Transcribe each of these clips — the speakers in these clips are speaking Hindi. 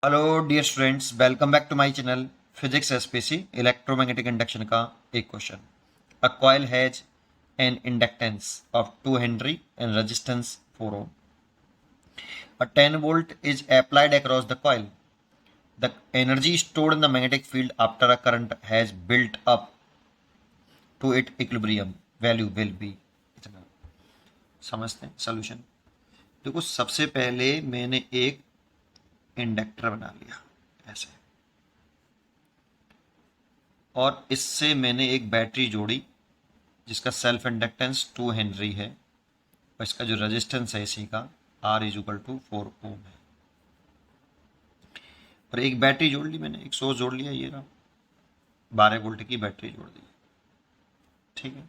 Hello dear students, welcome back to my channel physics SPC electromagnetic induction का एक question. A coil has an inductance of 2 henry and resistance 4 ohm. A 10 volt is applied across the coil. The energy stored in the magnetic field after a current has built up to its equilibrium value will be। इतना समझते हैं सॉल्यूशन। देखो, सबसे पहले मैंने एक इंडक्टर बना लिया ऐसे, और इससे मैंने एक बैटरी जोड़ी जिसका सेल्फ इंडक्टेंस 2 हेनरी है, और इसका जो रेजिस्टेंस है इसी का R इज इक्वल टू 4 ओम है। और एक बैटरी जोड़ ली मैंने, एक सोर्स जोड़ लिया, ये रहा 12 वोल्ट की बैटरी जोड़ दी। ठीक है,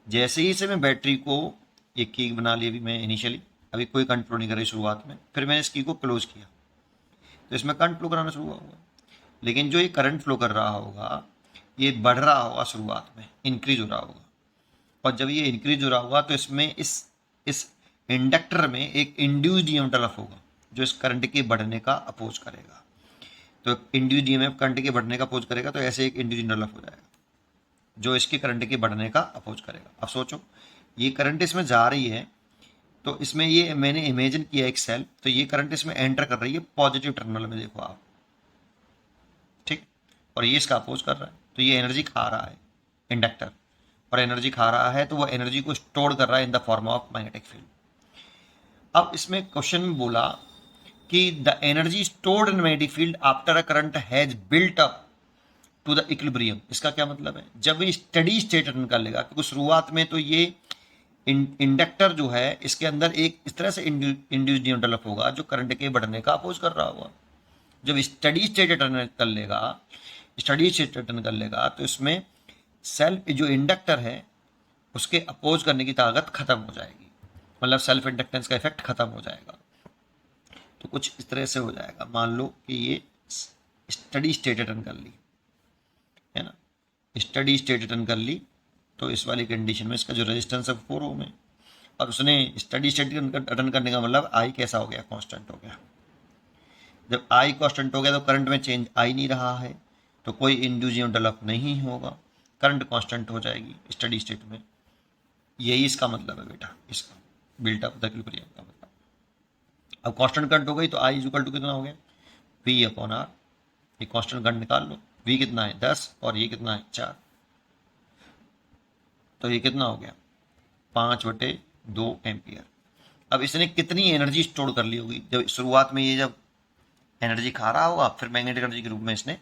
जैसे ही से मैं बैटरी को एक की बना ली, अभी मैं इनिशियली अभी कोई करंट फ्लो नहीं कर रही शुरुआत में, फिर मैंने इस की को क्लोज किया तो इसमें करंट फ्लो कराना शुरू होगा। लेकिन जो ये करंट फ्लो कर रहा होगा ये बढ़ रहा होगा, शुरुआत में इंक्रीज हो रहा होगा, और जब ये इंक्रीज हो रहा होगा तो इसमें इस इंडक्टर में एक इंड्यूस्ड ईएमएफ डेवलप होगा जो इस करंट के बढ़ने का अपोज करेगा। तो इंड्यूस्ड ईएमएफ करंट के बढ़ने का अपोज करेगा, तो ऐसे एक इंड्यूस्ड डेवलप हो जाएगा जो इसके करंट के बढ़ने का अपोज करेगा। अब सोचो, ये करंट इसमें जा रही है, तो इसमें ये मैंने इमेजिन किया एक सेल, तो ये करंट इसमें एंटर कर रही है पॉजिटिव टर्मिनल में, देखो आप, ठीक, और ये इसका अपोज कर रहा है, तो ये एनर्जी खा रहा है इंडक्टर, और एनर्जी खा रहा है तो वो एनर्जी को स्टोर कर रहा है in the form of magnetic field. अब इसमें क्वेश्चन में बोला कि the energy stored in magnetic field after a current has built up to the equilibrium. इसका क्या मतलब है? जब ये स्टडी स्टेट रन कर लेगा, क्योंकि शुरुआत में तो ये इंडक्टर जो है इसके अंदर एक इस तरह से इंड्यूस्ड ईएमएफ डेवलप होगा जो करंट के बढ़ने का अपोज कर रहा होगा। जब स्टडी स्टेट रिटर्न कर लेगा, स्टडी स्टेट रिटर्न कर लेगा, तो इसमें सेल्फ जो इंडक्टर है उसके अपोज करने की ताकत खत्म हो जाएगी, मतलब सेल्फ इंडक्टेंस का इफेक्ट खत्म हो जाएगा। तो कुछ इस तरह से हो जाएगा, मान लो कि ये स्टडी स्टेट रिटर्न कर ली है ना, स्टडी स्टेट रिटर्न कर ली, तो इस वाली कंडीशन में इसका जो रेजिस्टेंस है 4 ओम है, और उसने स्टडी स्टेट रिटर्न करने का मतलब आई कैसा हो गया? कांस्टेंट हो गया। जब आई कांस्टेंट हो गया तो करंट में चेंज आ ही नहीं रहा है, तो कोई इंड्यूस डेवलप नहीं होगा, करंट कांस्टेंट हो जाएगी स्टडी स्टेट में। यही इसका मतलब है बेटा, इसका बिल्ट अप द इक्विलिब्रियम का मतलब। अब कांस्टेंट करंट हो गई तो आई इक्वल टू कितना हो गया? V upon R. ये कांस्टेंट करंट निकाल लो, V कितना है 10 और ये कितना है 4, तो ये कितना हो गया 5/2 एम्पियर। अब इसने कितनी एनर्जी स्टोर कर ली होगी? जब शुरुआत में ये जब एनर्जी खा रहा होगा, फिर मैग्नेटिक एनर्जी के रूप में इसने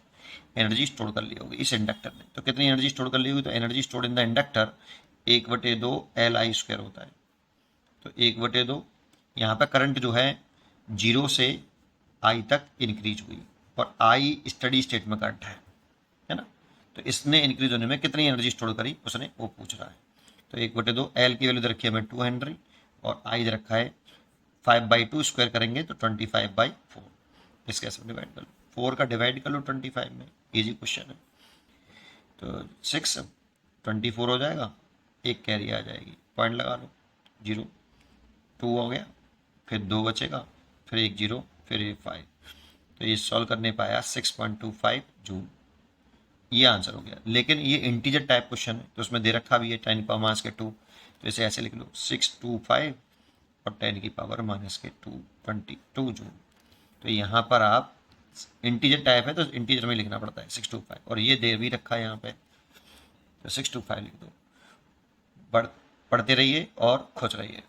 एनर्जी स्टोर कर ली होगी इस इंडक्टर ने। तो कितनी एनर्जी स्टोर कर ली होगी? तो energy store in the inductor 1/2 Li² होता है। तो 1/2, यहाँ पर करंट जो है 0 से I तक इंक्रीज हुई, और I स्टडी स्टेट में करंट है ना, तो इसने इंक्रीज होने में कितनी एनर्जी स्टोर करी उसने वो पूछ रहा है। तो 1/2 L की वैल्यू दे रखी है हमें 2 हेनरी, और I दे रखा है 5/2, स्क्वायर करेंगे तो 25/4। इसके ऐसे डिवाइड कर लो, 4 का डिवाइड कर लो 25 में, इजी क्वेश्चन है। तो 6 24 हो जाएगा, एक कैरी आ जाएगी, पॉइंट लगा लो, 0 2 हो गया, फिर 2 बचेगा, फिर एक 0, फिर एक 5। तो ये सॉल्व करने पाया 6.25 जूल, ये आंसर हो गया। लेकिन ये इंटीजर टाइप क्वेश्चन है, तो उसमें दे रखा भी है 10⁻², तो इसे ऐसे लिख लो 625 और 10⁻²2 22 जूल। तो यहाँ पर आप इंटीजर टाइप है तो इंटीजर में लिखना पड़ता है 625, और ये दे भी रखा है यहाँ पे, तो 625 लिख दो। पढ़ते रहिए और खुश रहिए।